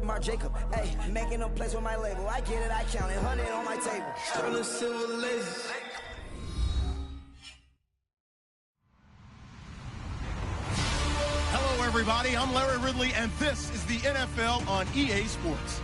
Mark Jacob. Hey, making a place with my label. I get it, I count it. 100 on my table. Stolen silver laces. Hello, everybody. I'm Larry Ridley, and this is the NFL on EA Sports.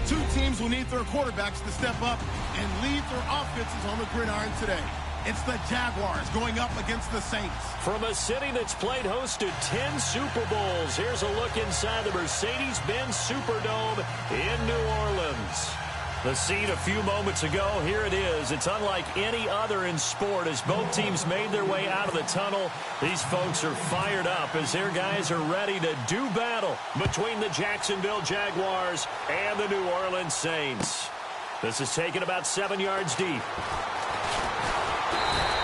Two teams will need their quarterbacks to step up and lead their offenses on the gridiron today. It's the Jaguars going up against the Saints. From a city that's played host to 10 Super Bowls, here's a look inside the Mercedes-Benz Superdome in New Orleans. The scene a few moments ago, here it is. It's unlike any other in sport as both teams made their way out of the tunnel. These folks are fired up as their guys are ready to do battle between the Jacksonville Jaguars and the New Orleans Saints. This is taken about 7 yards deep.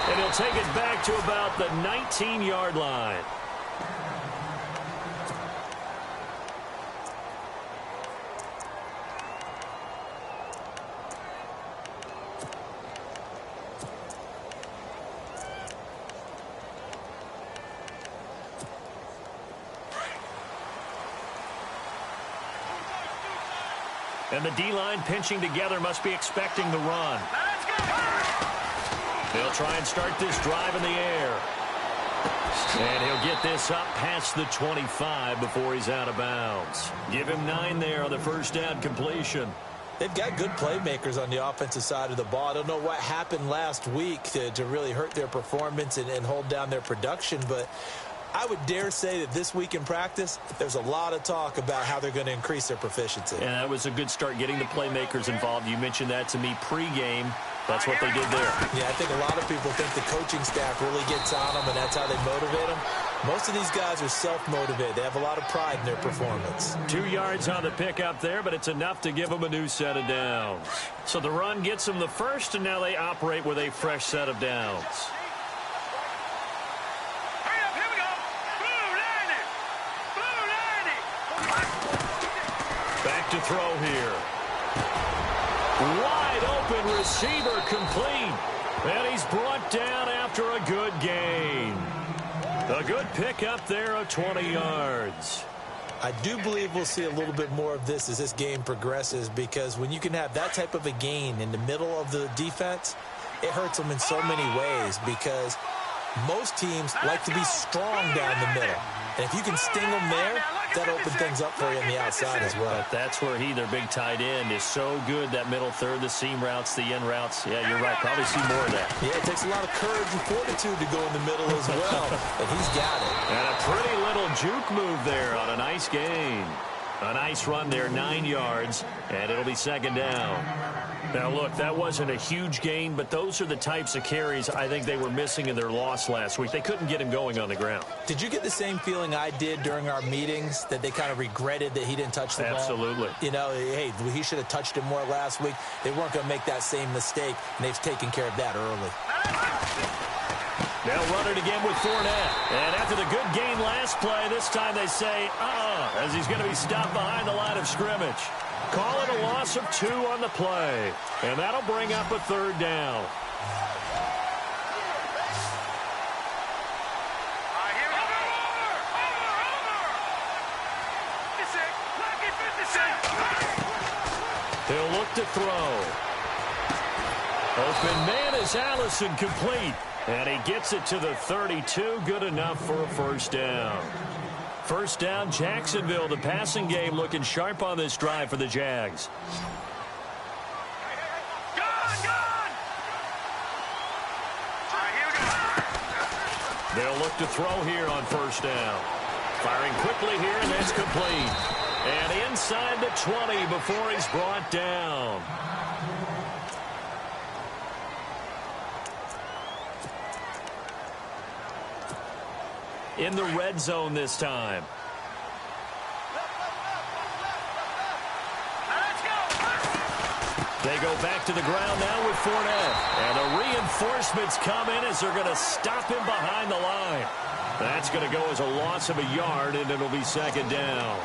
And he'll take it back to about the 19-yard line. And the D-line pinching together must be expecting the run. They'll try and start this drive in the air. And he'll get this up past the 25 before he's out of bounds. Give him 9 there on the first down completion. They've got good playmakers on the offensive side of the ball. I don't know what happened last week to really hurt their performance and hold down their production, but I would dare say that this week in practice, there's a lot of talk about how they're going to increase their proficiency. And that was a good start getting the playmakers involved. You mentioned that to me pregame. That's what they did there. Yeah, I think a lot of people think the coaching staff really gets on them, and that's how they motivate them. Most of these guys are self-motivated. They have a lot of pride in their performance. 2 yards on the pickup there, but it's enough to give them a new set of downs. So the run gets them the first, and now they operate with a fresh set of downs. Back to throw here. Wide open receiver complete. And he's brought down after a good gain. A good pickup there of 20 yards. I do believe we'll see a little bit more of this as this game progresses, because when you can have that type of a gain in the middle of the defense, it hurts them in so many ways, because most teams like to be strong down the middle. And if you can sting them there, that opens things up for you on the outside as well. But that's where their big tight end, is so good, that middle third, the seam routes, the in routes. Yeah, you're right. Probably see more of that. Yeah, it takes a lot of courage and fortitude to go in the middle as well. And he's got it. And a pretty little juke move there on a nice gain. A nice run there, 9 yards, and it'll be second down. Now, look, that wasn't a huge gain, but those are the types of carries I think they were missing in their loss last week. They couldn't get him going on the ground. Did you get the same feeling I did during our meetings, that they kind of regretted that he didn't touch the ball? Absolutely. You know, hey, he should have touched it more last week. They weren't going to make that same mistake, and they've taken care of that early. They'll run it again with Fournette. And after the good gain last play, this time they say, as he's going to be stopped behind the line of scrimmage. Call it a loss of 2 on the play. And that'll bring up a third down. He'll look to throw. Open man is Allison, complete. And he gets it to the 32. Good enough for a first down. First down, Jacksonville. The passing game looking sharp on this drive for the Jags. They'll look to throw here on first down. Firing quickly here, and that's complete. And inside the 20 before he's brought down. In the red zone this time. They go back to the ground now with Fournette. And the reinforcements come in as they're going to stop him behind the line. That's going to go as a loss of a yard, and it'll be second down.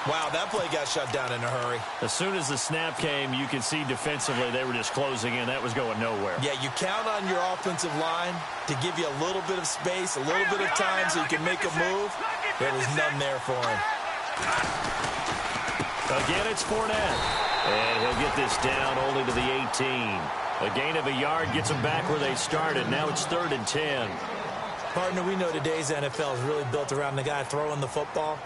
Wow, that play got shut down in a hurry. As soon as the snap came, you could see defensively they were just closing in. That was going nowhere. Yeah, you count on your offensive line to give you a little bit of space, a little bit of time so you can make a move. There was none there for him. Again, it's Fournette. And he'll get this down only to the 18. A gain of a yard gets them back where they started. Now it's 3rd and 10. Partner, we know today's NFL is really built around the guy throwing the football.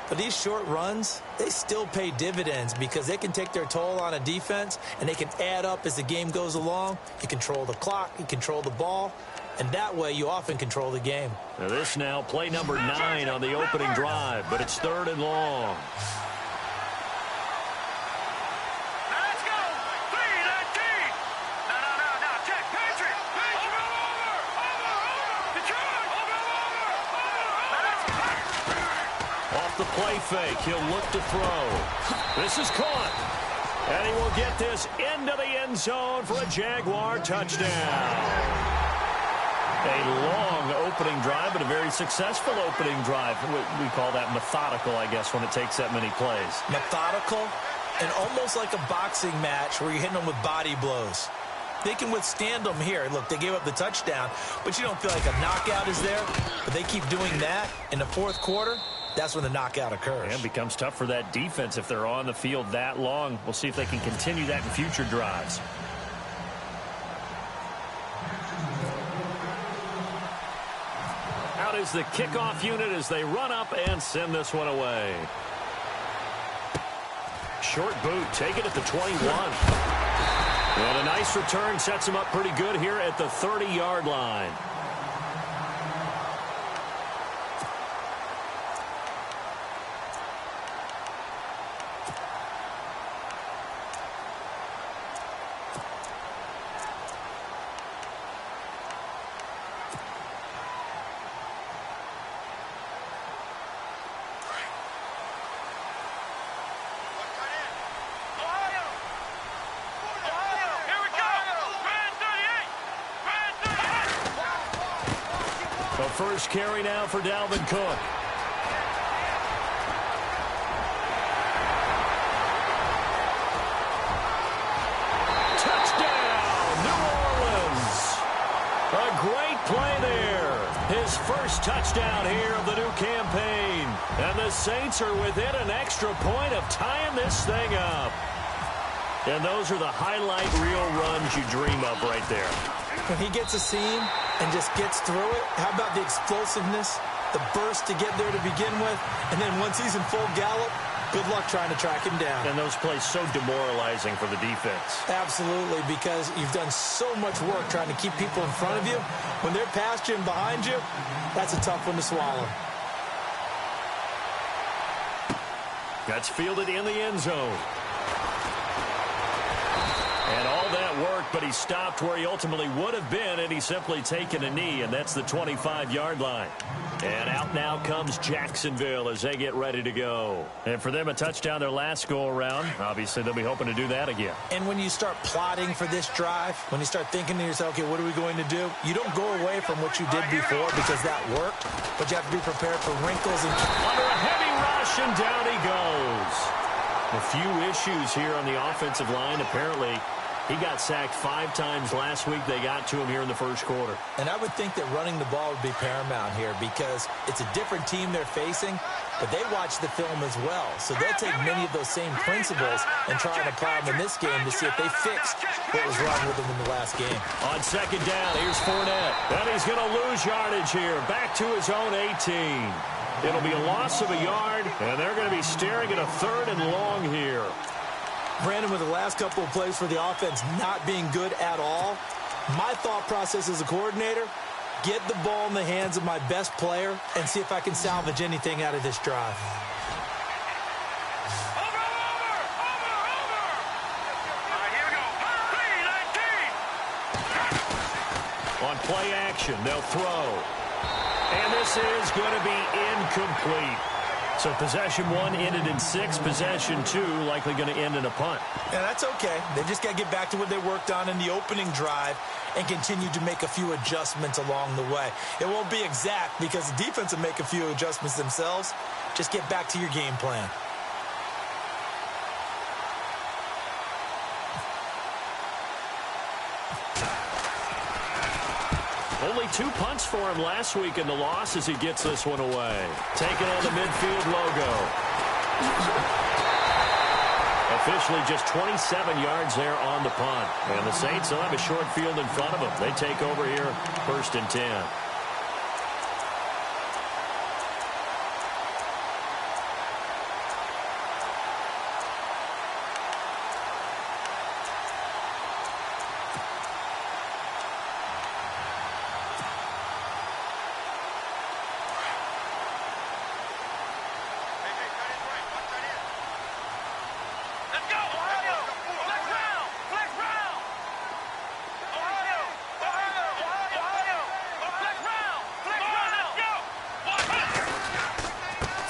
But these short runs, they still pay dividends because they can take their toll on a defense, and they can add up as the game goes along. You control the clock, you control the ball, and that way you often control the game. Now this now, play number 9 on the opening drive, but it's 3rd and long. The play fake. He'll look to throw. This is caught. And he will get this into the end zone for a Jaguar touchdown. A long opening drive, but a very successful opening drive. We call that methodical, I guess, when it takes that many plays. Methodical and almost like a boxing match where you're hitting them with body blows. They can withstand them here. Look, they gave up the touchdown, but you don't feel like a knockout is there. But they keep doing that in the fourth quarter. That's when the knockout occurs. And it becomes tough for that defense if they're on the field that long. We'll see if they can continue that in future drives. Out is the kickoff unit as they run up and send this one away. Short boot, take it at the 21. And a nice return sets him up pretty good here at the 30-yard line. First carry now for Dalvin Cook. Touchdown, New Orleans. A great play there. His first touchdown here of the new campaign. And the Saints are within an extra point of tying this thing up. And those are the highlight reel runs you dream of right there. When he gets a seam and just gets through it, how about the explosiveness, the burst to get there to begin with, and then once he's in full gallop, good luck trying to track him down. And those plays so demoralizing for the defense. Absolutely, because you've done so much work trying to keep people in front of you. When they're past you and behind you, that's a tough one to swallow. That's fielded in the end zone. And all that work, but he stopped where he ultimately would have been, and he's simply taken a knee, and that's the 25-yard line. And out now comes Jacksonville as they get ready to go. And for them, a touchdown their last go-around. Obviously, they'll be hoping to do that again. And when you start plotting for this drive, when you start thinking to yourself, okay, what are we going to do? You don't go away from what you did before because that worked, but you have to be prepared for wrinkles. And under a heavy rush, and down he goes. A few issues here on the offensive line, apparently. He got sacked 5 times last week. They got to him here in the first quarter. And I would think that running the ball would be paramount here because it's a different team they're facing, but they watch the film as well. So they'll take many of those same principles and try and apply them in this game to see if they fixed what was wrong with them in the last game. On second down, here's Fournette. And he's going to lose yardage here. Back to his own 18. It'll be a loss of a yard, and they're going to be staring at a 3rd and long here. Brandon, with the last couple of plays for the offense not being good at all, my thought process as a coordinator, get the ball in the hands of my best player and see if I can salvage anything out of this drive. On play action, they'll throw. And this is going to be incomplete. So possession 1 ended in 6. Possession 2 likely going to end in a punt. Yeah, that's okay. They just got to get back to what they worked on in the opening drive and continue to make a few adjustments along the way. It won't be exact because the defense will make a few adjustments themselves. Just get back to your game plan. Only 2 punts for him last week in the loss as he gets this one away. Taking on the midfield logo. Officially just 27 yards there on the punt. And the Saints will have a short field in front of them. They take over here, 1st and 10.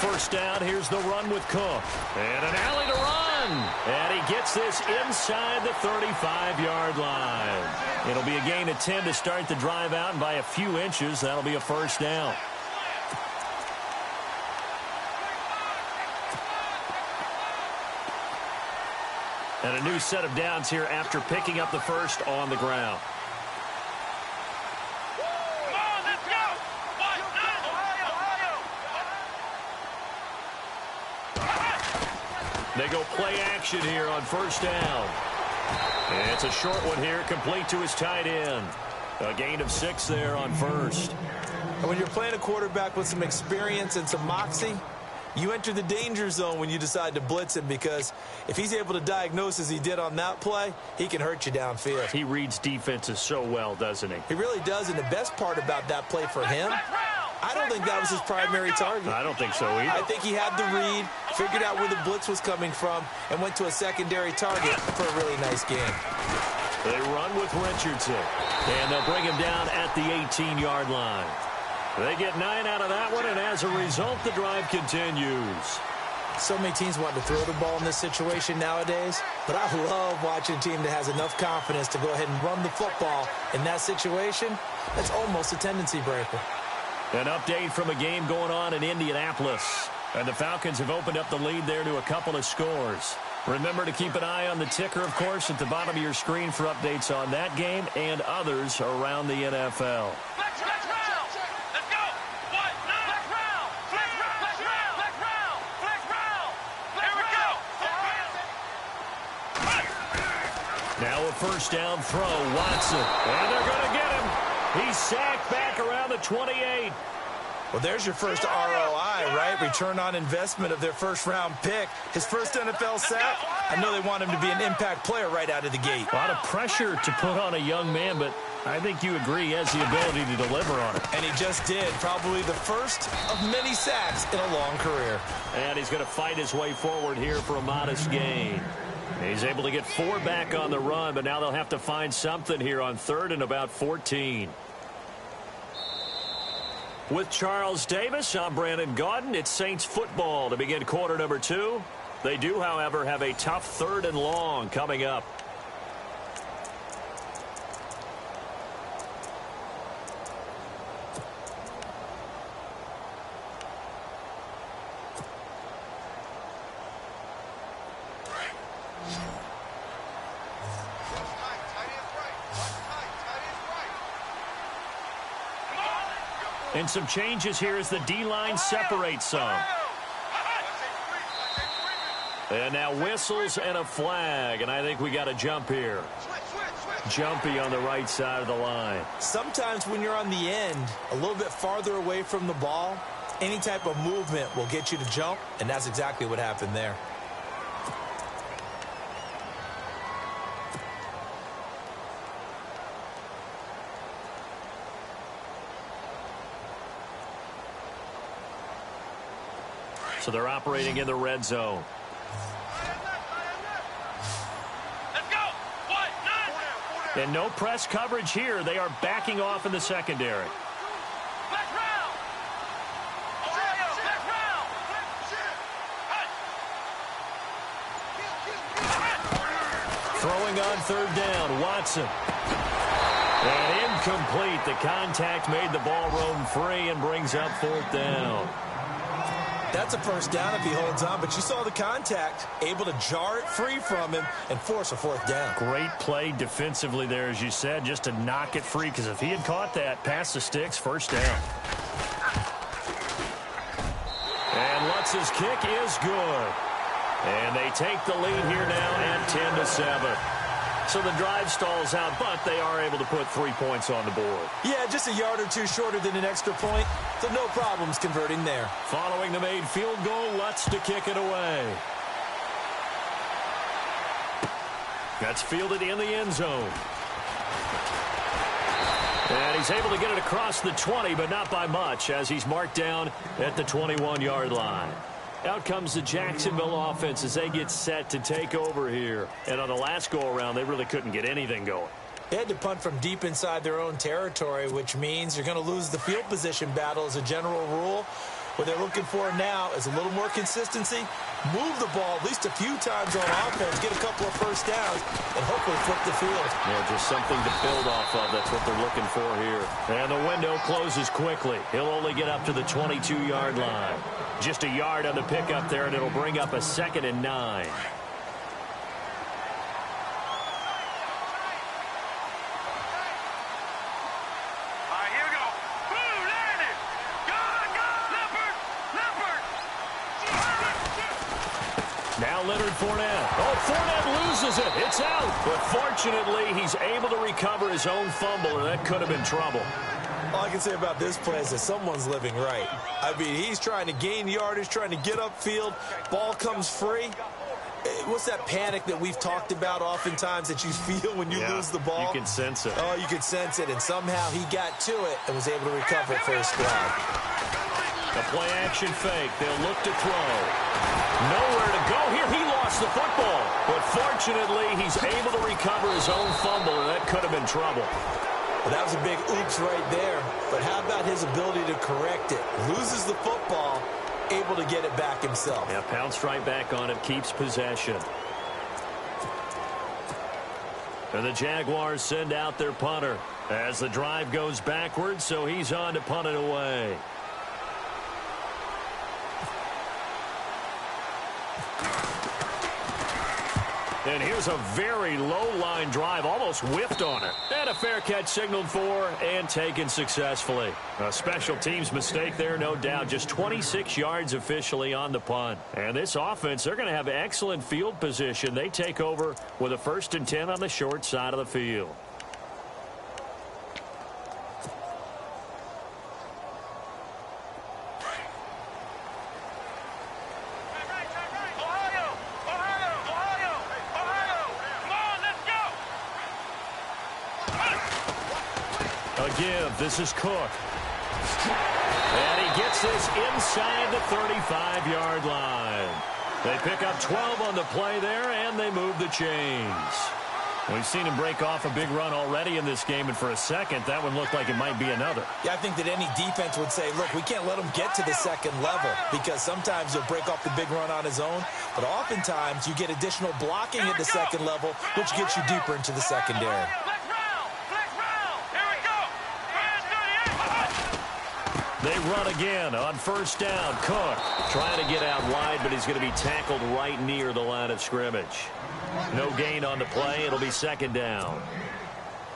First down, here's the run with Cook. And an alley to run. And he gets this inside the 35-yard line. It'll be a gain of 10 to start the drive out, and by a few inches, that'll be a first down. And a new set of downs here after picking up the first on the ground. They go play action here on first down. And it's a short one here, complete to his tight end. A gain of 6 there on first. And when you're playing a quarterback with some experience and some moxie, you enter the danger zone when you decide to blitz him, because if he's able to diagnose as he did on that play, he can hurt you downfield. He reads defenses so well, doesn't he? He really does, and the best part about that play for him, I don't think that was his primary target. I don't think so either. I think he had the read, figured out where the blitz was coming from, and went to a secondary target for a really nice game. They run with Richardson, and they'll bring him down at the 18-yard line. They get 9 out of that one, and as a result, the drive continues. So many teams want to throw the ball in this situation nowadays, but I love watching a team that has enough confidence to go ahead and run the football in that situation. That's almost a tendency breaker. An update from a game going on in Indianapolis. And the Falcons have opened up the lead there to a couple of scores. Remember to keep an eye on the ticker, of course, at the bottom of your screen for updates on that game and others around the NFL. Now a first down throw, Watson. And they're going to get him. He's sacked back around the 28. Well, there's your first ROI, right? Return on investment of their first-round pick. His first NFL sack. I know they want him to be an impact player right out of the gate. A lot of pressure to put on a young man, but I think you agree he has the ability to deliver on it. And he just did. Probably the first of many sacks in a long career. And he's going to fight his way forward here for a modest gain. He's able to get 4 back on the run, but now they'll have to find something here on 3rd and about 14. With Charles Davis, I'm Brandon Gaudin. It's Saints football to begin quarter number 2. They do, however, have a tough 3rd and long coming up. And some changes here as the D-line separates some. And now whistles and a flag, and I think we got a jump here. Jumpy on the right side of the line. Sometimes when you're on the end, a little bit farther away from the ball, any type of movement will get you to jump, and that's exactly what happened there. So they're operating in the red zone. And no press coverage here. They are backing off in the secondary. Throwing on 3rd down, Watson. And incomplete. The contact made the ball roam free and brings up 4th down. That's a first down if he holds on, but you saw the contact, able to jar it free from him and force a 4th down. Great play defensively there, as you said, just to knock it free, because if he had caught that, past the sticks, first down. And Lutz's kick is good. And they take the lead here now at 10-7. So the drive stalls out, but they are able to put 3 points on the board. Yeah, just a yard or two shorter than an extra point, so no problems converting there. Following the made field goal, Lutz to kick it away. That's fielded in the end zone. And he's able to get it across the 20, but not by much, as he's marked down at the 21-yard line. Out comes the Jacksonville offense as they get set to take over here. And on the last go-around, they really couldn't get anything going. They had to punt from deep inside their own territory, which means you're going to lose the field position battle as a general rule. What they're looking for now is a little more consistency, move the ball at least a few times on offense, get a couple of first downs, and hopefully flip the field. Yeah, just something to build off of. That's what they're looking for here. And the window closes quickly. He'll only get up to the 22-yard line. Just a yard on the pickup there, and it'll bring up a 2nd and 9. Now Leonard Fournette. Oh, Fournette loses it. It's out. But fortunately, he's able to recover his own fumble, or that could have been trouble. All I can say about this play is that someone's living right. I mean, he's trying to gain yardage, trying to get upfield. Ball comes free. What's that panic that we've talked about oftentimes that you feel when you lose the ball? You can sense it. Oh, you can sense it. And somehow he got to it and was able to recover it for his squad. The play-action fake. They'll look to throw. Nowhere to go here. He lost the football. But fortunately, he's able to recover his own fumble, and that could have been trouble. Well, that was a big oops right there. But how about his ability to correct it? Loses the football, able to get it back himself. Yeah, pounced right back on it, keeps possession. And the Jaguars send out their punter as the drive goes backwards, so he's on to punt it away. And here's a very low-line drive, almost whiffed on it. And a fair catch signaled for and taken successfully. A special teams mistake there, no doubt. Just 26 yards officially on the punt. And this offense, they're going to have excellent field position. They take over with a 1st and 10 on the short side of the field. This is Cook. And he gets this inside the 35-yard line. They pick up 12 on the play there, and they move the chains. We've seen him break off a big run already in this game, and for a second, that one looked like it might be another. Yeah, I think that any defense would say, look, we can't let him get to the second level, because sometimes he'll break off the big run on his own, but oftentimes you get additional blocking at the second level, which gets you deeper into the secondary. They run again on 1st down. Cook trying to get out wide, but he's going to be tackled right near the line of scrimmage. No gain on the play. It'll be 2nd down.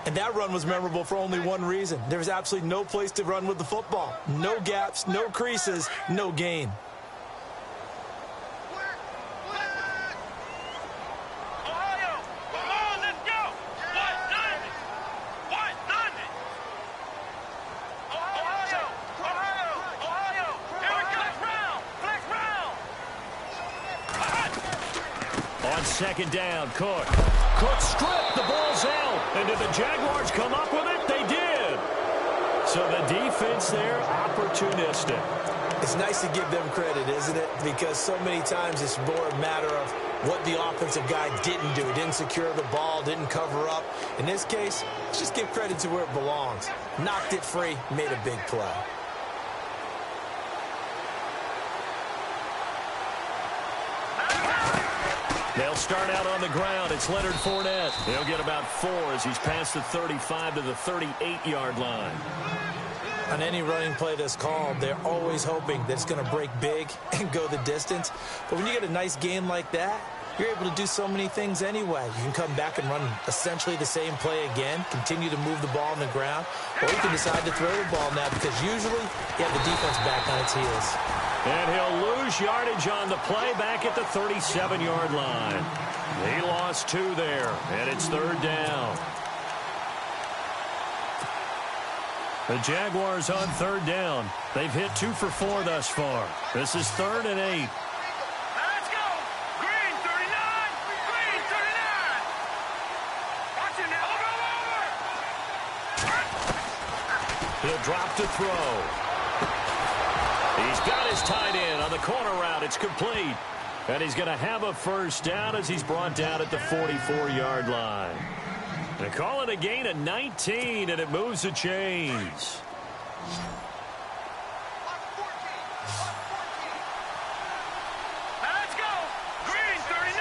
And that run was memorable for only one reason. There was absolutely no place to run with the football. No gaps, no creases, no gain. On 2nd down, Cook. Cook stripped. The ball's out. And did the Jaguars come up with it? They did. So the defense there, opportunistic. It's nice to give them credit, isn't it? Because so many times it's more a matter of what the offensive guy didn't do. Didn't secure the ball, didn't cover up. In this case, let's just give credit to where it belongs. Knocked it free, made a big play. They'll start out on the ground. It's Leonard Fournette. He'll get about 4 as he's past the 35 to the 38-yard line. On any running play that's called, they're always hoping that it's going to break big and go the distance. But when you get a nice game like that, you're able to do so many things anyway. You can come back and run essentially the same play again, continue to move the ball on the ground, or you can decide to throw the ball now because usually you have the defense back on its heels. And he'll lose yardage on the play back at the 37-yard line. He lost 2 there, and it's 3rd down. The Jaguars on 3rd down. They've hit 2 for 4 thus far. This is 3rd and 8. Let's go! Green 39! Green 39! Watch it now! Over! He'll drop to throw. He's got his tight end on the corner route. It's complete. And he's going to have a 1st down as he's brought down at the 44-yard line. They call it a gain of 19, and it moves the chains. Let's go! Green 39!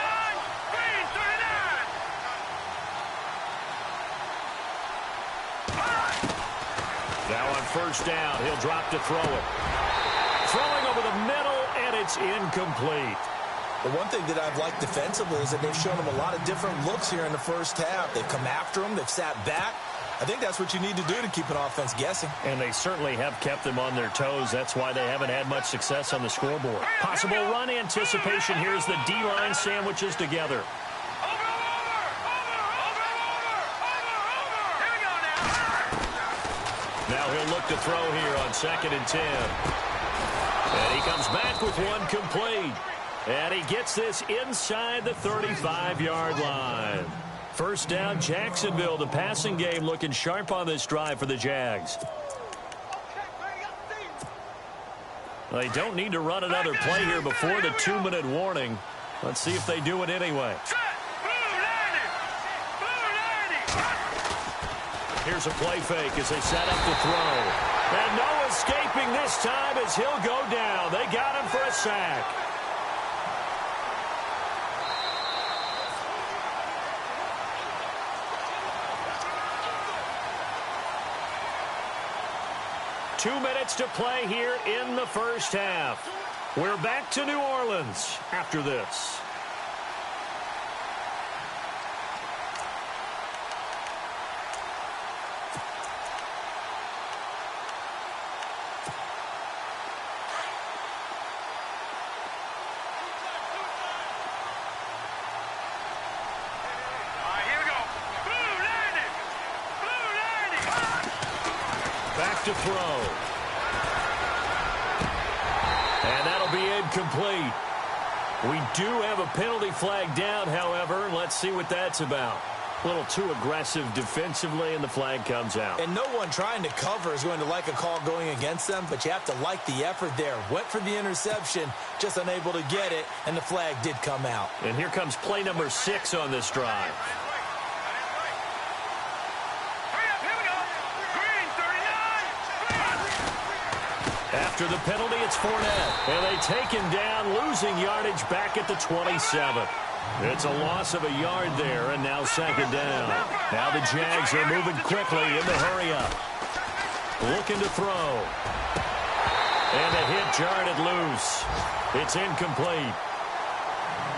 Green 39! Now on 1st down, he'll drop to throw it. Throwing over the middle, and it's incomplete. The one thing that I've liked defensively is that they've shown him a lot of different looks here in the 1st half. They've come after him. They've sat back. I think that's what you need to do to keep an offense guessing. And they certainly have kept them on their toes. That's why they haven't had much success on the scoreboard. Possible run anticipation. Here's the D-line sandwiches together. Now he'll look to throw here on 2nd and 10. And he comes back with one complete. And he gets this inside the 35-yard line. 1st down, Jacksonville. The passing game looking sharp on this drive for the Jags. They don't need to run another play here before the 2-minute warning. Let's see if they do it anyway. Here's a play fake as they set up to throw. And no escaping this time as he'll go down. They got him for a sack. Two minutes to play here in the 1st half. We're back to New Orleans after this. To throw. And that'll be incomplete. We do have a penalty flag down, however. Let's see what that's about. A little too aggressive defensively, and the flag comes out. And no one trying to cover is going to like a call going against them, but you have to like the effort there. Went for the interception, just unable to get it, and the flag did come out. And here comes play number 6 on this drive. After the penalty, it's Fournette. And they take him down, losing yardage back at the 27. It's a loss of a yard there, and now 2nd down. Now the Jags are moving quickly in the hurry-up. Looking to throw. And a hit jarred it loose. It's incomplete.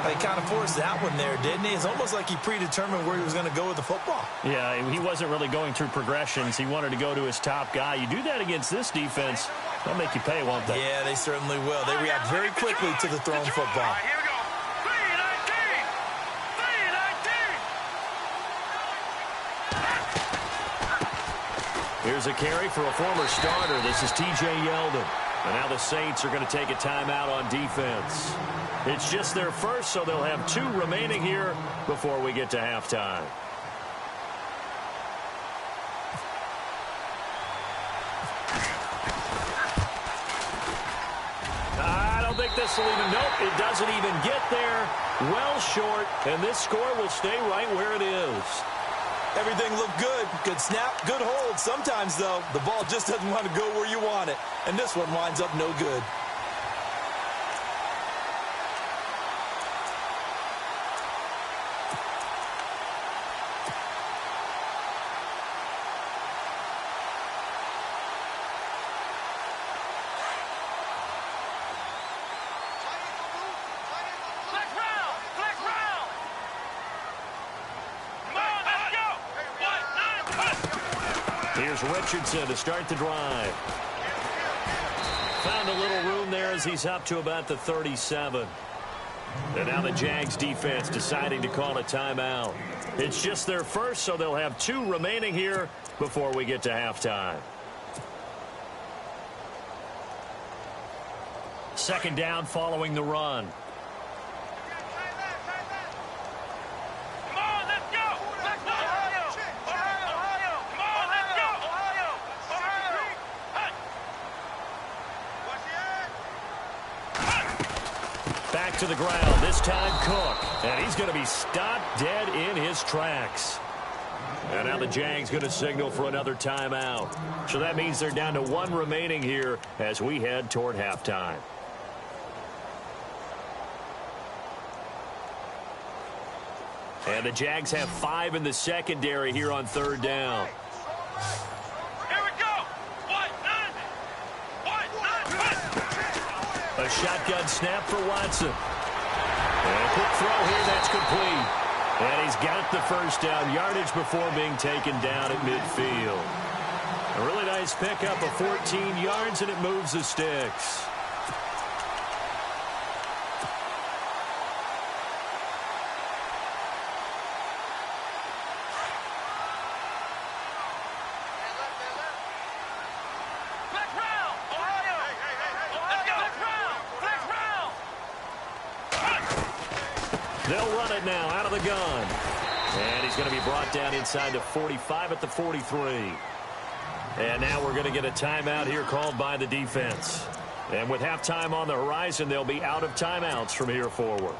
He kind of forced that one there, didn't he? It's almost like he predetermined where he was going to go with the football. Yeah, he wasn't really going through progressions. He wanted to go to his top guy. You do that against this defense, they'll make you pay, won't they? Yeah, they certainly will. They react very quickly to the thrown football. Here we go. 3-19. Here's a carry for a former starter. This is T.J. Yeldon. And now the Saints are going to take a timeout on defense. It's just their first, so they'll have 2 remaining here before we get to halftime. I don't think this will even, nope, it doesn't even get there. Well short, and this score will stay right where it is. Everything looked good. Good snap, good hold. Sometimes, though, the ball just doesn't want to go where you want it. And this one winds up no good. Here's Richardson to start the drive. found a little room there as he's up to about the 37. And now the Jags defense deciding to call a timeout. It's just their first, so they'll have 2 remaining here before we get to halftime. Second down following the run. Come on, let's go! Let's go! Ohio! Ohio! Come on, let's go! Ohio! Ohio! Back to the ground, this time Cook. And he's going to be stopped dead in his tracks. And now the Jags going to signal for another timeout. So that means they're down to 1 remaining here as we head toward halftime. And the Jags have 5 in the secondary here on third down. Here we go! A shotgun snap for Watson. And a quick throw here, that's complete. And he's got the first down yardage before being taken down at midfield. A really nice pickup of 14 yards, and it moves the sticks. They'll run it now out of the gun. And he's going to be brought down inside the 45 at the 43. And now we're going to get a timeout here called by the defense. And with halftime on the horizon, they'll be out of timeouts from here forward.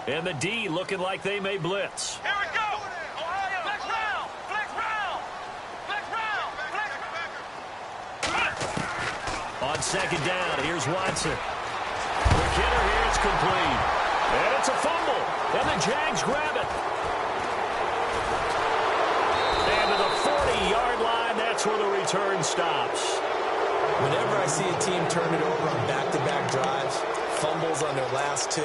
And the D looking like they may blitz. Here we go! Ohio! Flex round! Flex round! Flex round! Flex! On second down, here's Watson. The hitter here, it's complete. And it's a fumble. And the Jags grab it. And to the 40-yard line, that's where the return stops. Whenever I see a team turn it over on back-to-back drives, fumbles on their last 2,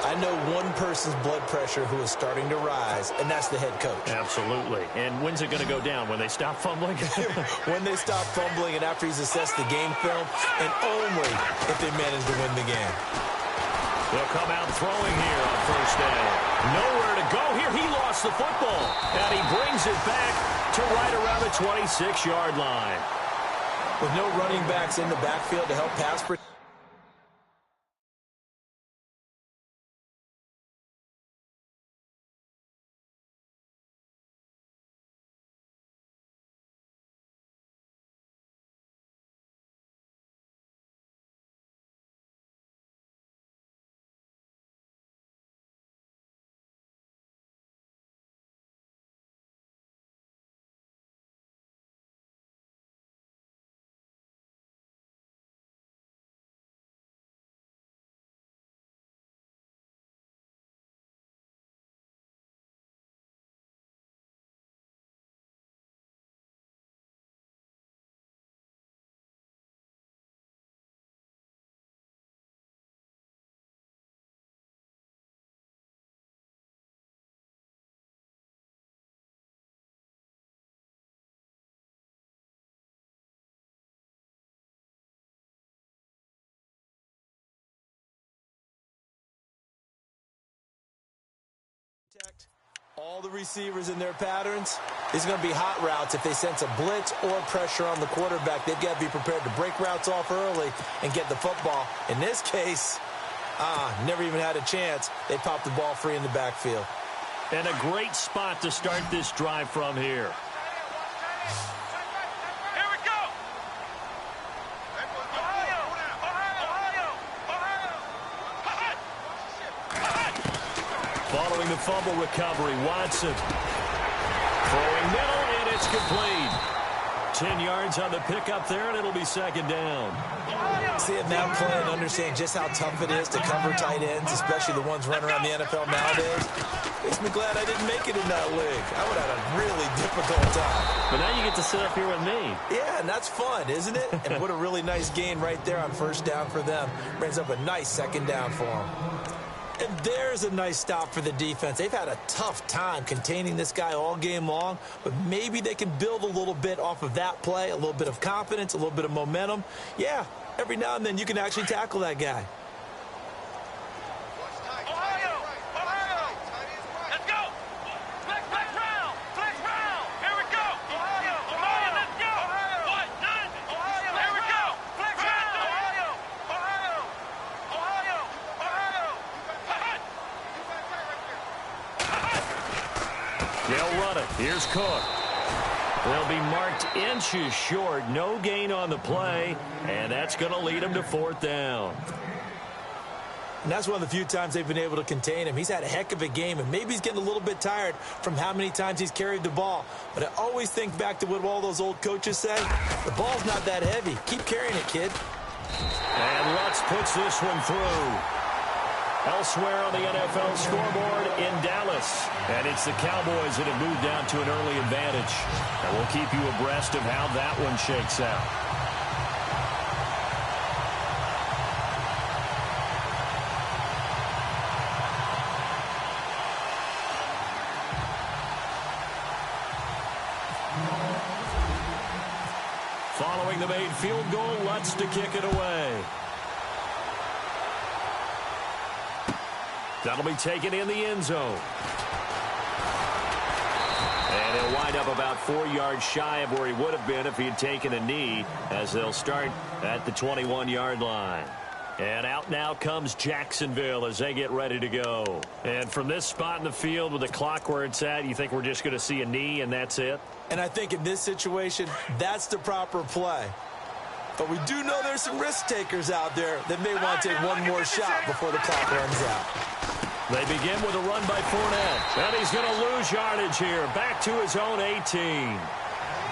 I know one person's blood pressure who is starting to rise, and that's the head coach. Absolutely. And when's it going to go down? When they stop fumbling? When they stop fumbling and after he's assessed the game film, and only if they manage to win the game. They'll come out throwing here on first down. Nowhere to go here. He lost the football. And he brings it back to right around the 26-yard line. With no running backs in the backfield to help pass protection. All the receivers in their patterns. These are going to be hot routes. If they sense a blitz or pressure on the quarterback, they've got to be prepared to break routes off early and get the football. In this case, never even had a chance. They popped the ball free in the backfield. And a great spot to start this drive from here. Here we go! Ohio! Ohio! Ohio! Following the fumble recovery, Watson. Throwing middle, and it's complete. 10 yards on the pickup there, and it'll be second down. Seeing that play and understanding just how tough it is to cover tight ends, especially the ones running around the NFL nowadays, makes me glad I didn't make it in that league. I would have had a really difficult time. But now you get to sit up here with me. Yeah, and that's fun, isn't it? And what a really nice gain right there on first down for them. Brings up a nice second down for them. And there's a nice stop for the defense. They've had a tough time containing this guy all game long, but maybe they can build a little bit off of that play, a little bit of confidence, a little bit of momentum. Yeah, every now and then you can actually tackle that guy. They'll run it. Here's Cook. They'll be marked inches short. No gain on the play, and that's going to lead them to fourth down. And that's one of the few times they've been able to contain him. He's had a heck of a game, and maybe he's getting a little bit tired from how many times he's carried the ball. But I always think back to what all those old coaches say. The ball's not that heavy. Keep carrying it, kid. And Lutz puts this one through. Elsewhere on the NFL scoreboard in Dallas. And it's the Cowboys that have moved down to an early advantage. And we'll keep you abreast of how that one shakes out. Following the made field goal, Lutz to kick it away. That'll be taken in the end zone. And he'll wind up about 4 yards shy of where he would have been if he had taken a knee, as they'll start at the 21-yard line. And out now comes Jacksonville as they get ready to go. And from this spot in the field with the clock where it's at, you think we're just going to see a knee and that's it? And I think in this situation, that's the proper play. But we do know there's some risk takers out there that may want to take one more shot before the clock runs out. They begin with a run by Fournette. And he's going to lose yardage here. Back to his own 18.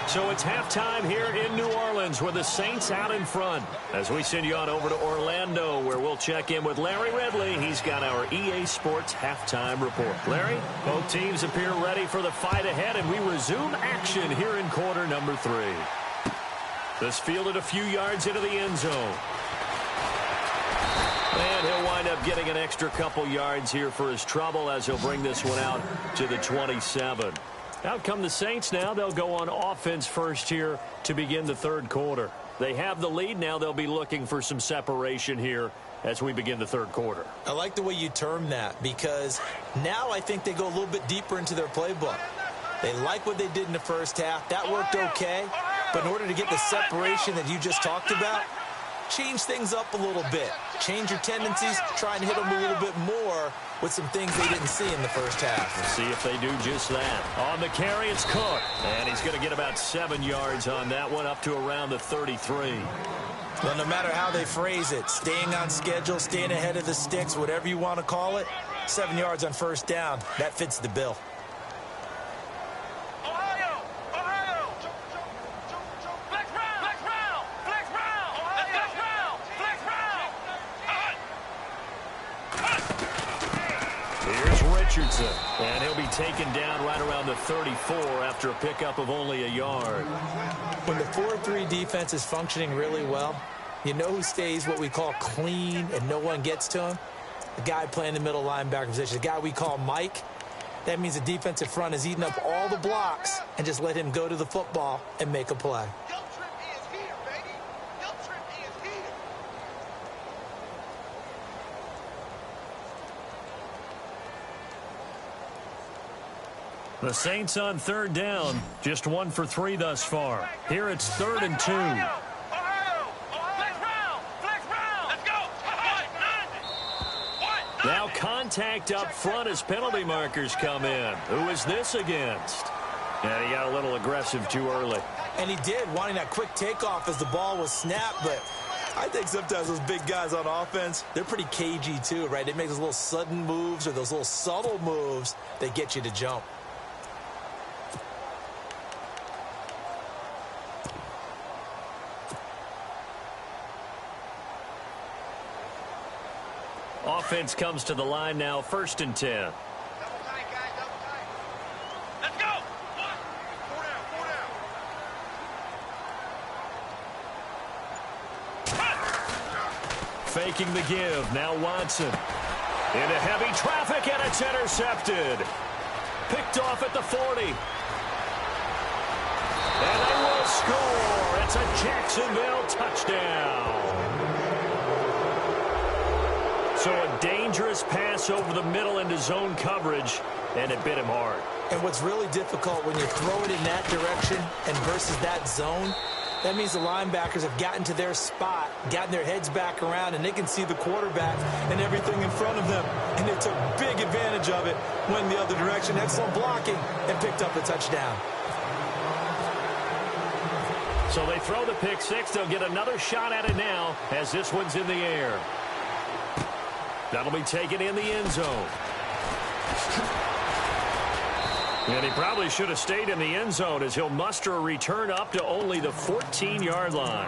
So it's halftime here in New Orleans with the Saints out in front. As we send you on over to Orlando, where we'll check in with Larry Ridley. He's got our EA Sports halftime report. Larry, both teams appear ready for the fight ahead, and we resume action here in quarter number 3. This fielded a few yards into the end zone. And he'll wind up getting an extra couple yards here for his trouble as he'll bring this one out to the 27. Out come the Saints now. They'll go on offense first here to begin the third quarter. They have the lead now. They'll be looking for some separation here as we begin the third quarter. I like the way you term that, because now I think they go a little bit deeper into their playbook. They like what they did in the first half. That worked okay. But in order to get the separation that you just talked about, change things up a little bit. Change your tendencies, try and hit them a little bit more with some things they didn't see in the first half. We'll see if they do just that. On the carry, it's Cook. And he's going to get about 7 yards on that one, up to around the 33. Well, no matter how they phrase it, staying on schedule, staying ahead of the sticks, whatever you want to call it, 7 yards on first down, that fits the bill. And he'll be taken down right around the 34 after a pickup of only a yard. When the 4-3 defense is functioning really well, you know who stays what we call clean and no one gets to him? The guy playing the middle linebacker position, the guy we call Mike. That means the defensive front is eating up all the blocks and just let him go to the football and make a play. The Saints on third down, just 1 for 3 thus far. Here it's 3rd and 2. Now contact up front as penalty markers come in. Who is this against? And he got a little aggressive too early. And he did, wanting that quick takeoff as the ball was snapped, but I think sometimes those big guys on offense, they're pretty cagey too, right? They make those little sudden moves or those little subtle moves that get you to jump. offense comes to the line now, 1st and 10. Double tight, guys, double tight. Let's go. One. Four down. Faking the give. Now Watson. Into heavy traffic, and it's intercepted. Picked off at the 40. And they will score. It's a Jacksonville touchdown. So a dangerous pass over the middle into zone coverage, and it bit him hard. And what's really difficult when you throw it in that direction and versus that zone, that means the linebackers have gotten to their spot, gotten their heads back around, and they can see the quarterback and everything in front of them. And they took big advantage of it, went the other direction, excellent blocking, and picked up a touchdown. So they throw the pick six. They'll get another shot at it now as this one's in the air. That'll be taken in the end zone. And he probably should have stayed in the end zone as he'll muster a return up to only the 14-yard line.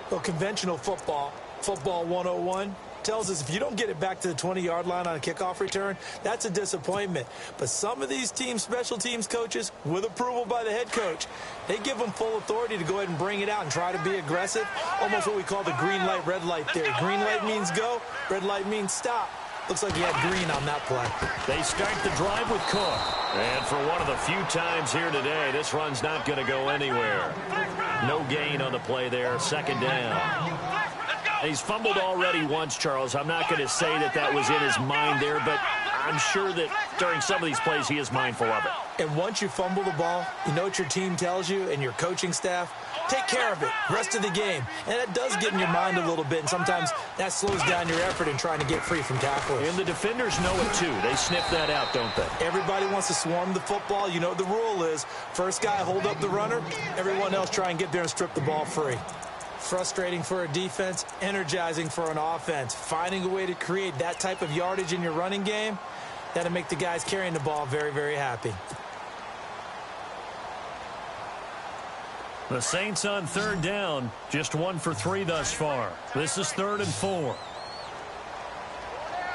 Well, conventional football 101, tells us if you don't get it back to the 20-yard line on a kickoff return, that's a disappointment. But some of these teams, special teams coaches, with approval by the head coach, they give them full authority to go ahead and bring it out and try to be aggressive, almost what we call the green light, red light theory. Green light means go, red light means stop. Looks like he had green on that play. They start the drive with Cook. And for one of the few times here today, this run's not going to go anywhere. No gain on the play there, 2nd down. He's fumbled already once, Charles. I'm not going to say that that was in his mind there, but I'm sure that during some of these plays he is mindful of it. And once you fumble the ball, you know what your team tells you and your coaching staff? Take care of it, rest of the game. And that does get in your mind a little bit, and sometimes that slows down your effort in trying to get free from tacklers. And the defenders know it too. They sniff that out, don't they? Everybody wants to swarm the football. You know what the rule is. First guy hold up the runner, everyone else try and get there and strip the ball free. Frustrating for a defense, energizing for an offense. Finding a way to create that type of yardage in your running game, that'll make the guys carrying the ball very, very happy. The Saints on 3rd down, just 1 for 3 thus far. This is 3rd and 4.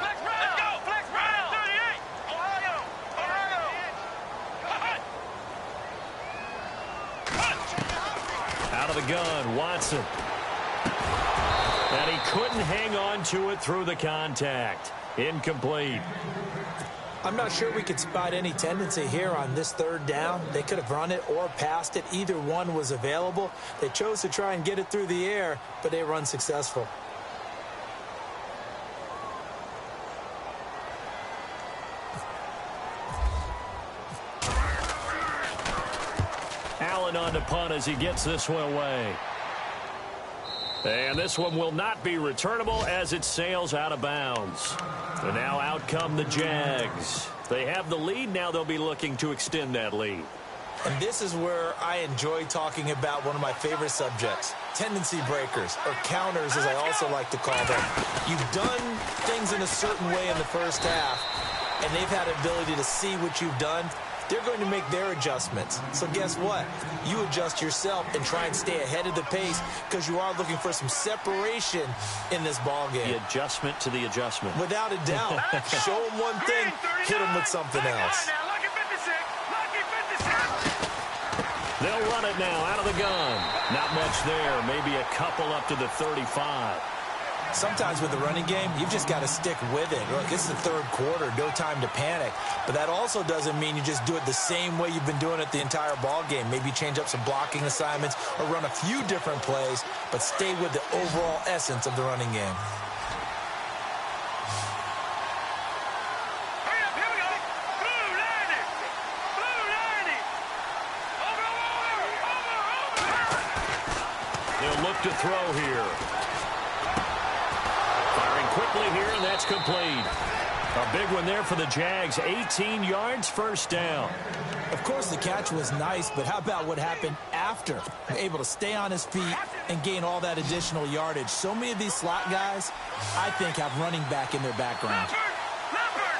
Let's go! Flex round! 38! Ohio! Out of the gun, Watson. And he couldn't hang on to it through the contact. Incomplete. I'm not sure we could spot any tendency here on this 3rd down. They could have run it or passed it. Either one was available. They chose to try and get it through the air, but they run successful. Allen on to punt as he gets this one away. And this one will not be returnable as it sails out of bounds. And now out come the Jags. They have the lead. Now they'll be looking to extend that lead. And this is where I enjoy talking about one of my favorite subjects, tendency breakers, or counters as I also like to call them. You've done things in a certain way in the first half, and they've had the ability to see what you've done. They're going to make their adjustments. So guess what? You adjust yourself and try and stay ahead of the pace because you are looking for some separation in this ball game. The adjustment to the adjustment. Without a doubt. Show them one thing, hit them with something else. They'll run it now out of the gun. Not much there. Maybe a couple up to the 35. Sometimes with the running game, you've just got to stick with it. Look, it's the 3rd quarter, no time to panic. But that also doesn't mean you just do it the same way you've been doing it the entire ball game. Maybe change up some blocking assignments or run a few different plays, but stay with the overall essence of the running game. Hurry up, here we go. Blue landing. Blue landing. Over. They'll look to throw here. Quickly here, and that's complete. A big one there for the Jags. 18 yards, 1st down. Of course, the catch was nice, but how about what happened after? Able to stay on his feet and gain all that additional yardage. So many of these slot guys, I think, have running back in their background. Leopard.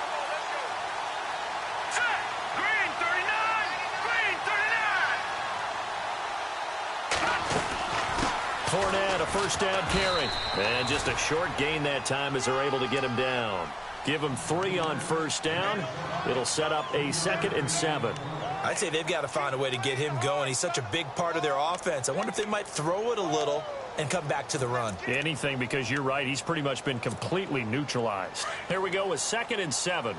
Set. Green 39. Green 39. Fournette, a 1st down carry. And just a short gain that time as they're able to get him down. Give him 3 on first down. It'll set up a 2nd and 7. I'd say they've got to find a way to get him going. He's such a big part of their offense. I wonder if they might throw it a little and come back to the run. Anything, because you're right. He's pretty much been completely neutralized. Here we go with 2nd and 7.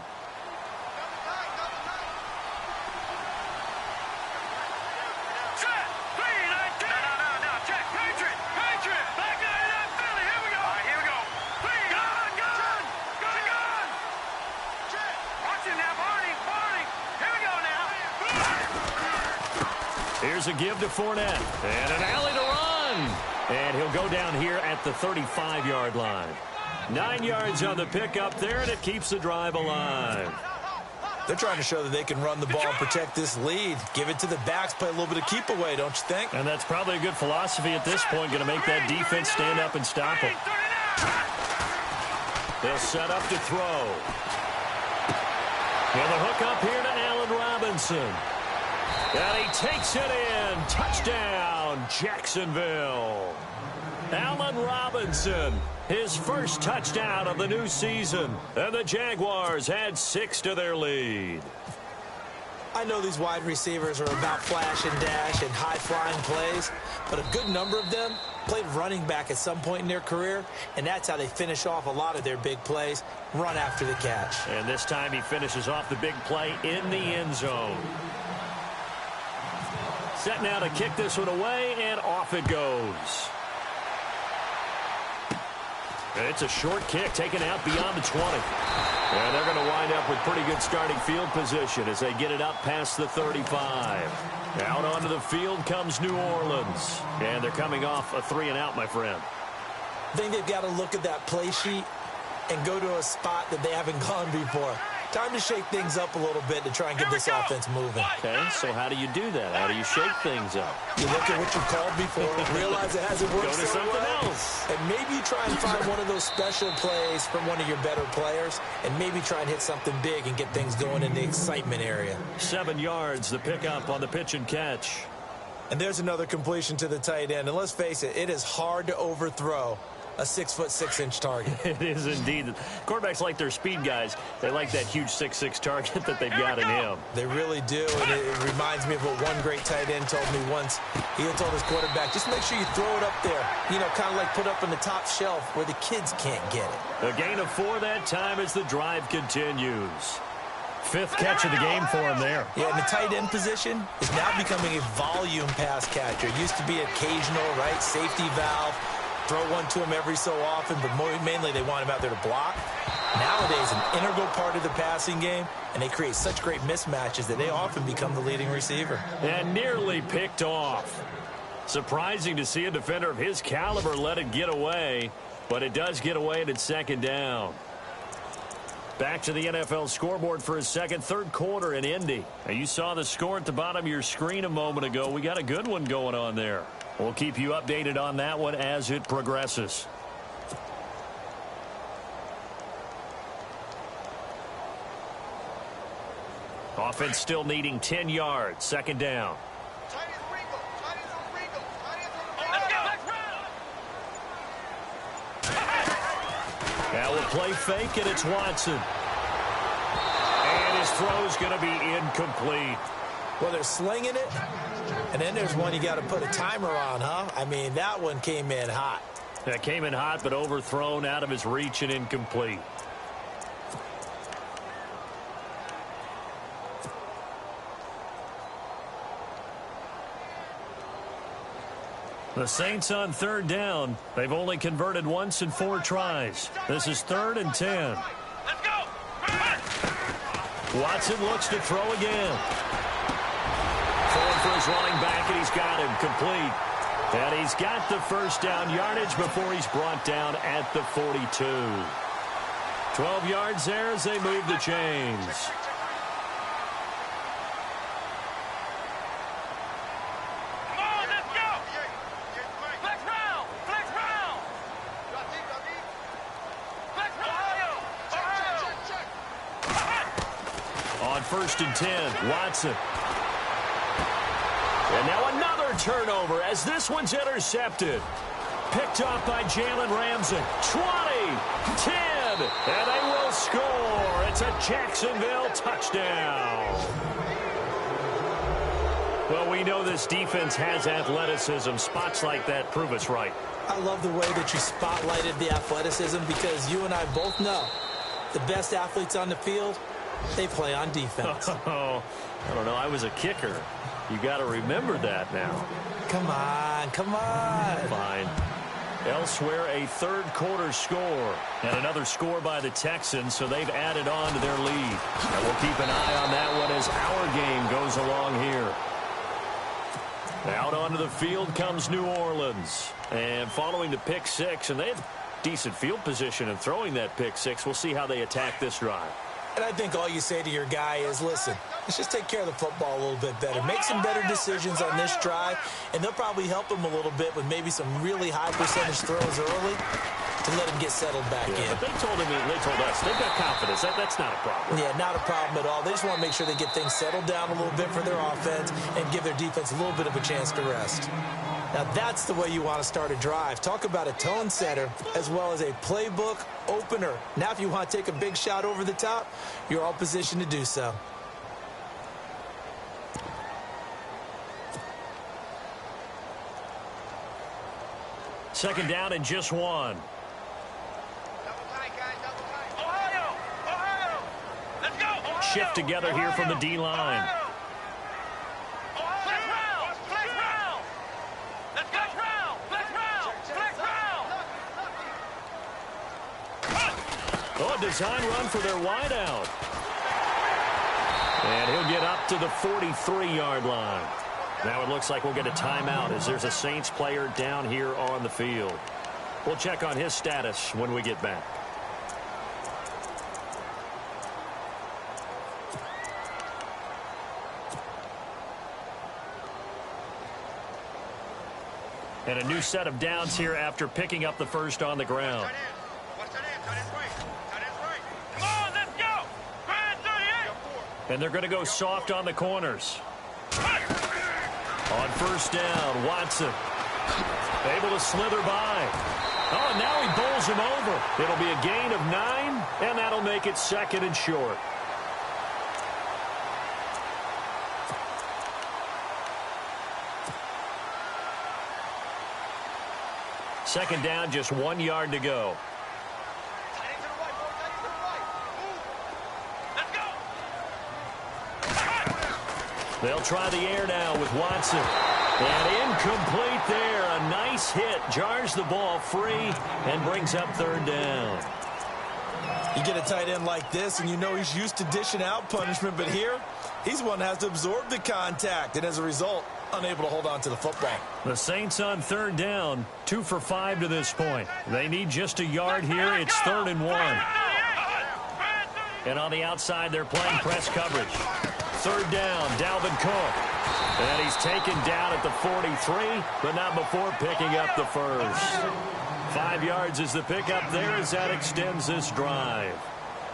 Here's a give to Fournette. And an alley to run. And he'll go down here at the 35-yard line. 9 yards on the pickup there, and it keeps the drive alive. They're trying to show that they can run the ball and protect this lead. Give it to the backs, play a little bit of keep away, don't you think? And that's probably a good philosophy at this point, going to make that defense stand up and stop them. They'll set up to throw. And the hook up here to Allen Robinson. And he takes it in. Touchdown, Jacksonville. Allen Robinson, his first touchdown of the new season. And the Jaguars add 6 to their lead. I know these wide receivers are about flash and dash and high-flying plays, but a good number of them played running back at some point in their career, and that's how they finish off a lot of their big plays, run after the catch. And this time he finishes off the big play in the end zone. Set now to kick this one away, and off it goes. It's a short kick taken out beyond the 20. And they're going to wind up with pretty good starting field position as they get it up past the 35. Out onto the field comes New Orleans. And they're coming off a 3-and-out, my friend. I think they've got to look at that play sheet and go to a spot that they haven't gone before. Time to shake things up a little bit to try and get this offense moving. Okay, so how do you do that? How do you shake things up? You look at what you've called before, realize it hasn't worked Go to so something well, else. and maybe you try and find one of those special plays from one of your better players, and maybe try and hit something big and get things going in the excitement area. 7 yards, the pickup on the pitch and catch. And there's another completion to the tight end, and let's face it, it is hard to overthrow a 6'6" target. It is indeed. Quarterbacks like their speed guys. They like that huge 6'6" target that they've got in him. They really do, and it reminds me of what one great tight end told me once. He had told his quarterback, just make sure you throw it up there, you know, kind of like put up on the top shelf where the kids can't get it. A gain of 4 that time as the drive continues. 5th catch of the game for him there. Yeah, and the tight end position is now becoming a volume pass catcher. It used to be occasional, right, safety valve. Throw one to him every so often, but mainly they want him out there to block. Nowadays, an integral part of the passing game, and they create such great mismatches that they often become the leading receiver. And nearly picked off. Surprising to see a defender of his caliber let it get away, but it does get away and it's 2nd down. Back to the NFL scoreboard for his third quarter in Indy. Now, you saw the score at the bottom of your screen a moment ago. We got a good one going on there. We'll keep you updated on that one as it progresses. Offense still needing 10 yards. 2nd down. Now we'll play fake, and it's Watson. And his throw's going to be incomplete. Well, they're slinging it, and then there's one you got to put a timer on, huh? I mean, that one came in hot. That came in hot, but overthrown out of his reach and incomplete. The Saints on 3rd down. They've only converted once in 4 tries. This is 3rd and 10. Let's go. Watson looks to throw again. Throwing for his running back, and he's got him complete. And he's got the first down yardage before he's brought down at the 42. 12 yards there as they move the chains. Come on, let's go. Flex round. Flex round. Flex round. On 1st and 10, Watson. And now another turnover as this one's intercepted. Picked off by Jalen Ramsey. 20, 10, and they will will score. It's a Jacksonville touchdown. Well, we know this defense has athleticism. Spots like that prove us right. I love the way that you spotlighted the athleticism because you and I both know the best athletes on the field, they play on defense. Oh, I don't know. I was a kicker. You got to remember that now. Come on, come on. Fine. Elsewhere, a third quarter score. And another score by the Texans, so they've added on to their lead. And we'll keep an eye on that one as our game goes along here. Out onto the field comes New Orleans. And following the pick six, and they have decent field position in throwing that pick six. We'll see how they attack this drive. And I think all you say to your guy is, listen, let's just take care of the football a little bit better. Make some better decisions on this drive, and they'll probably help him a little bit with maybe some really high percentage throws early to let him get settled back in. But they told us, they've got confidence. That's not a problem. Yeah, not a problem at all. They just want to make sure they get things settled down a little bit for their offense and give their defense a little bit of a chance to rest. Now, that's the way you want to start a drive. Talk about a tone setter as well as a playbook opener. Now, if you want to take a big shot over the top, you're all positioned to do so. Second down and just one. Ohio! Let's go! Ohio! Shift together here from the D-line. Oh, a design run for their wideout. And he'll get up to the 43-yard line. Now it looks like we'll get a timeout as there's a Saints player down here on the field. We'll check on his status when we get back. And a new set of downs here after picking up the first on the ground. And they're going to go soft on the corners. On first down, Watson able to slither by. Oh, and now he bowls him over. It'll be a gain of 9, and that'll make it second and short. Second down, just 1 yard to go. They'll try the air now with Watson. And incomplete there. A nice hit. Jars the ball free and brings up third down. You get a tight end like this, and you know he's used to dishing out punishment, but here, he's one that has to absorb the contact, and as a result, unable to hold on to the football. The Saints on third down, 2 for 5 to this point. They need just a yard here. It's 3rd and 1. And on the outside, they're playing press coverage. Third down, Dalvin Cook. And he's taken down at the 43, but not before picking up the first. 5 yards is the pickup there as that extends this drive.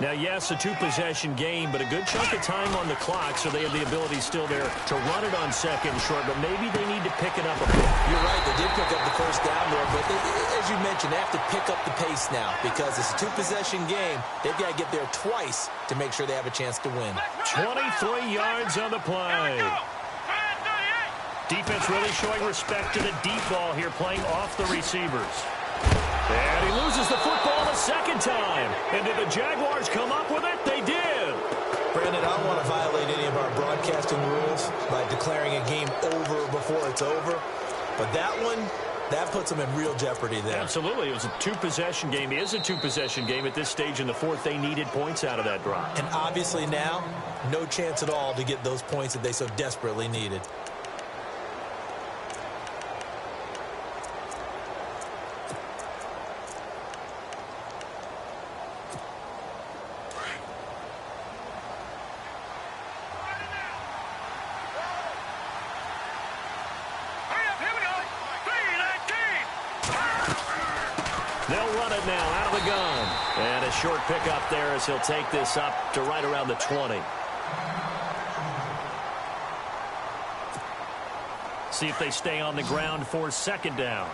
Now, yes, a 2-possession game, but a good chunk of time on the clock, so they have the ability still there to run it on second and short, but maybe they need to pick it up a bit. You're right, they did pick up the first down there, but as you mentioned, they have to pick up the pace now because it's a 2-possession game. They've got to get there twice to make sure they have a chance to win. 23 yards on the play. Defense really showing respect to the deep ball here, playing off the receivers. And he loses the football a second time. And did the Jaguars come up with it? They did. Brandon, I don't want to violate any of our broadcasting rules by declaring a game over before it's over. But that one, that puts them in real jeopardy there. Absolutely. It was a 2-possession game. It is a 2-possession game at this stage in the fourth. They needed points out of that drive. And obviously now, no chance at all to get those points that they so desperately needed. They'll run it now out of the gun. And a short pickup there as he'll take this up to right around the 20. See if they stay on the ground for second down.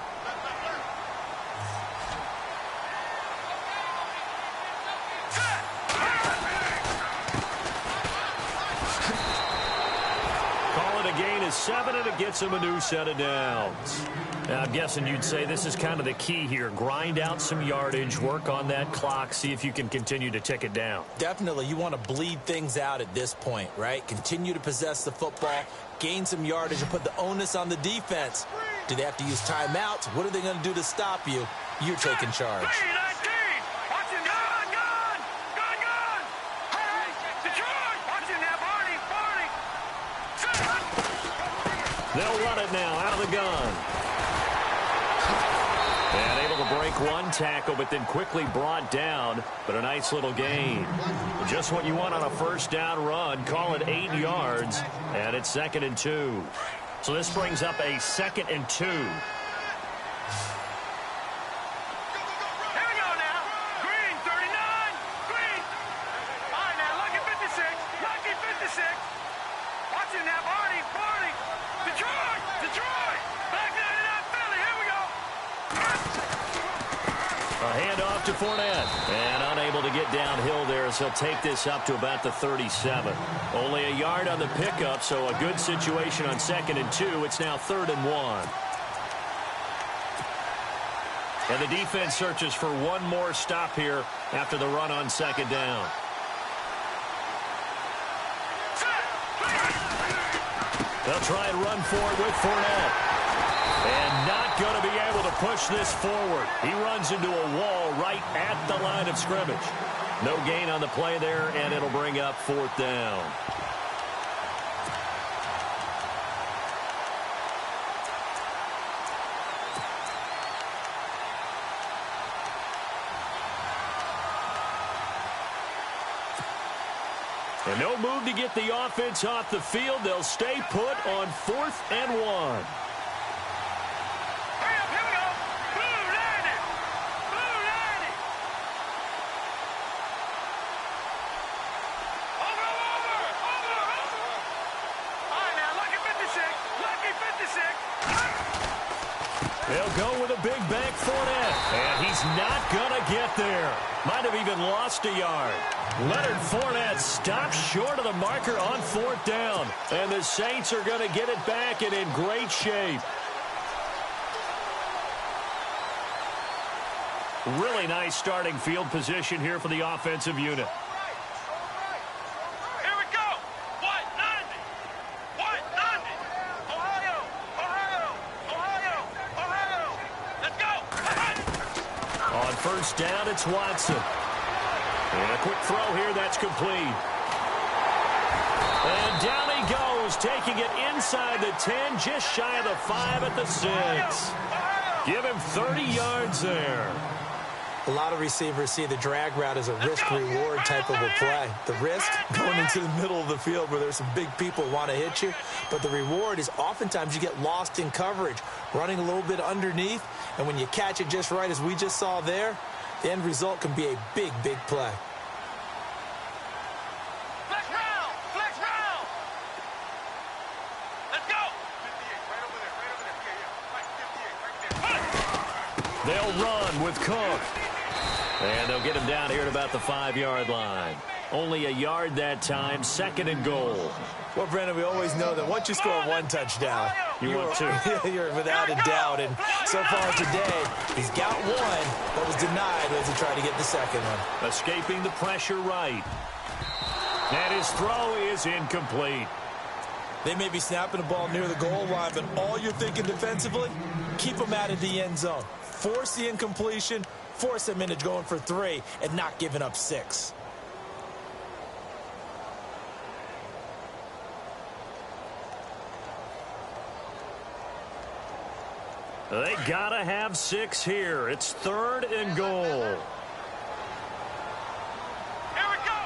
gain of 7, and it gets him a new set of downs. Now, I'm guessing you'd say this is kind of the key here. Grind out some yardage, work on that clock, see if you can continue to tick it down. Definitely. You want to bleed things out at this point, right? Continue to possess the football, gain some yardage, and put the onus on the defense. Do they have to use timeouts? What are they going to do to stop you? You're taking charge. They'll run it now out of the gun. And able to break one tackle, but then quickly brought down. But a nice little gain. Just what you want on a first down run. Call it 8 yards. And it's 2nd and 2. So this brings up a 2nd and 2. To Fournette, and unable to get downhill there as he'll take this up to about the 37. Only a yard on the pickup, so a good situation on 2nd and 2. It's now 3rd and 1. And the defense searches for one more stop here after the run on 2nd down. They'll try and run for it with Fournette. And not going to be able to push this forward. He runs into a wall right at the line of scrimmage. No gain on the play there, and it'll bring up 4th down. And no move to get the offense off the field. They'll stay put on 4th and 1. They'll go with a big bank Fournette. And he's not going to get there. Might have even lost a yard. Leonard Fournette stops short of the marker on 4th down. And the Saints are going to get it back and in great shape. Really nice starting field position here for the offensive unit. First down, it's Watson. And a quick throw here, that's complete. And down he goes, taking it inside the 10, just shy of the 5 at the 6. Give him 30 yards there. A lot of receivers see the drag route as a risk-reward type of a play. The risk, going into the middle of the field where there's some big people who want to hit you. But the reward is oftentimes you get lost in coverage, running a little bit underneath. And when you catch it just right, as we just saw there, the end result can be a big, big play. Flex round! Flex round! Let's go! 58, right over there. They'll run with Cook. And they'll get him down here at about the 5-yard line. Only a yard that time, 2nd and goal. Well, Brandon, we always know that once you score one touchdown, you want two. You're without a doubt. And so far today, he's got one that was denied as he tried to get the second one. Escaping the pressure right. And his throw is incomplete. They may be snapping the ball near the goal line, but all you're thinking defensively, keep them out of the end zone. Force the incompletion, force them into going for 3, and not giving up 6. They gotta have 6 here. It's 3rd and goal. Here we go.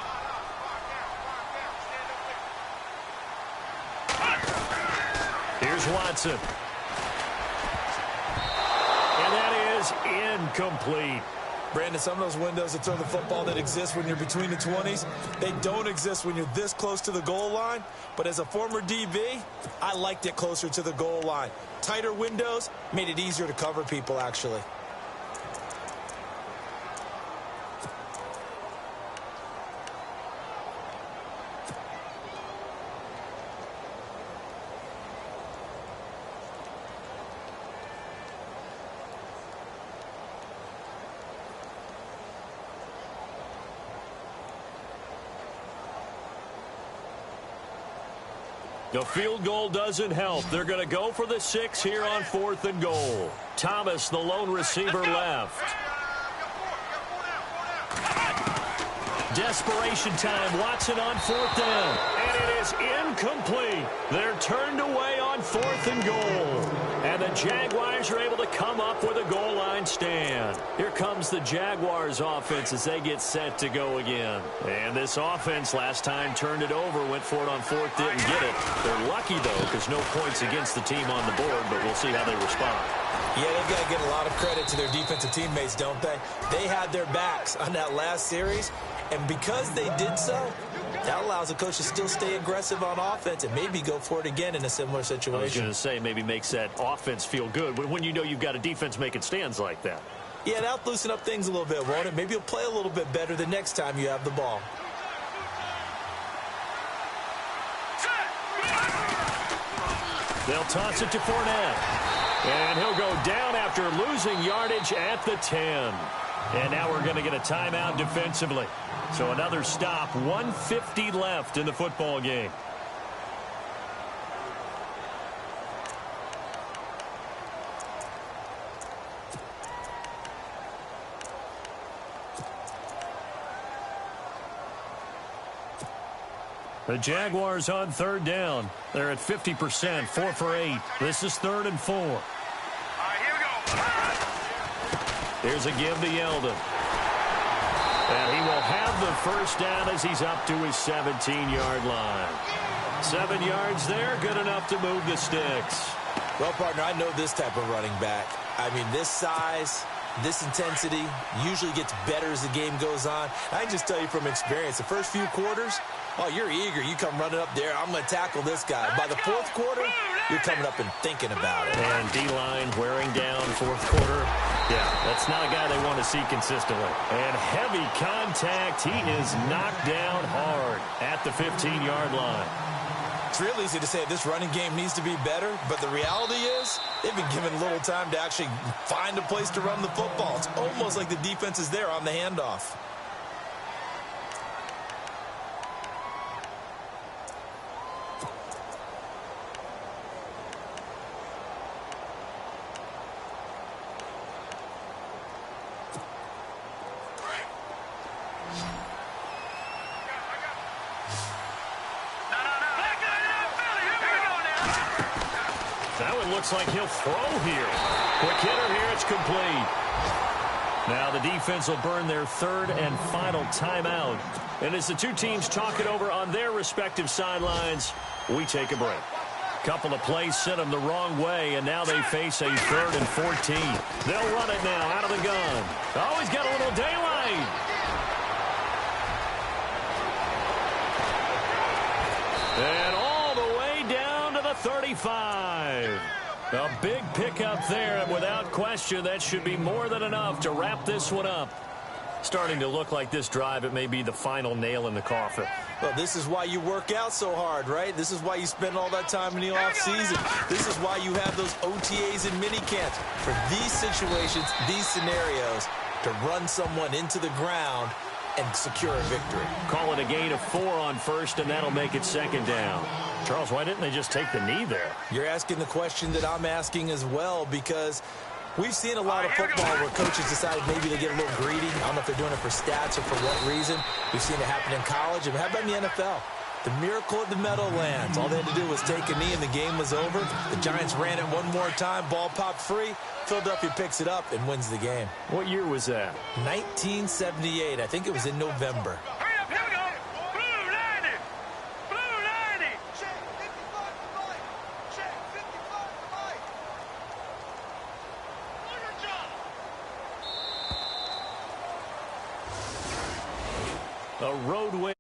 Here's Watson. And that is incomplete. Brandon, some of those windows to throw the football that exist when you're between the 20s, they don't exist when you're this close to the goal line. But as a former DB, I liked it closer to the goal line. Tighter windows made it easier to cover people, actually. The field goal doesn't help. They're going to go for the 6 here on 4th and goal. Thomas, the lone receiver, left. Desperation time. Watson on 4th down. And it is incomplete. They're turned away on 4th and goal. And the Jaguars are able to come up with a goal line stand. Here comes the Jaguars offense as they get set to go again. And this offense last time turned it over, went for it on 4th, didn't get it. They're lucky, though, because no points against the team on the board, but we'll see how they respond. Yeah, they've got to get a lot of credit to their defensive teammates, don't they? They had their backs on that last series, and because they did so, that allows the coach to still stay aggressive on offense and maybe go for it again in a similar situation. I was going to say maybe makes that offense feel good when you know you've got a defense making stands like that. Yeah, that'll loosen up things a little bit, won't it? Maybe you'll play a little bit better the next time you have the ball. They'll toss it to Fournette. And he'll go down after losing yardage at the 10. And now we're going to get a timeout defensively. So another stop, 1:50 left in the football game. The Jaguars on 3rd down. They're at 50%, 4 for 8. This is 3rd and 4. All right, here we go. Here's a give to Yeldon. And he will have the first down as he's up to his 17-yard line. 7 yards there, good enough to move the sticks. Well, partner, I know this type of running back. I mean, this size, this intensity usually gets better as the game goes on. I can just tell you from experience, the first few quarters, oh, you're eager. You come running up there. I'm going to tackle this guy. By the 4th quarter, you're coming up and thinking about it. And D-line wearing down 4th quarter. Yeah, that's not a guy they want to see consistently. And heavy contact. He is knocked down hard at the 15-yard line. It's real easy to say this running game needs to be better, but the reality is they've been given little time to actually find a place to run the football. It's almost like the defense is there on the handoff. Looks like he'll throw here. Quick hitter here, it's complete. Now the defense will burn their 3rd and final timeout. And as the two teams talk it over on their respective sidelines, we take a break. Couple of plays sent them the wrong way, and now they face a 3rd and 14. They'll run it now out of the gun. Oh, he's got a little daylight. And all the way down to the 35. A big pickup there, and without question, that should be more than enough to wrap this one up. Starting to look like this drive, it may be the final nail in the coffin. Well, this is why you work out so hard, right? This is why you spend all that time in the offseason. This is why you have those OTAs and mini camps. For these situations, these scenarios, to run someone into the ground and secure a victory. Call it a gain of 4 on 1st, and that'll make it 2nd down. Charles, why didn't they just take the knee there? You're asking the question that I'm asking as well, because we've seen a lot of football where coaches decide maybe they get a little greedy. I don't know if they're doing it for stats or for what reason. We've seen it happen in college. And how about in the NFL? The miracle at the Meadowlands. All they had to do was take a knee and the game was over. The Giants ran it one more time. Ball popped free. Philadelphia picks it up and wins the game. What year was that? 1978. I think it was in November. Hurry up, here we go. Blue 90. Blue 90. Check 55 to Mike. Check 55 to Mike. A road win.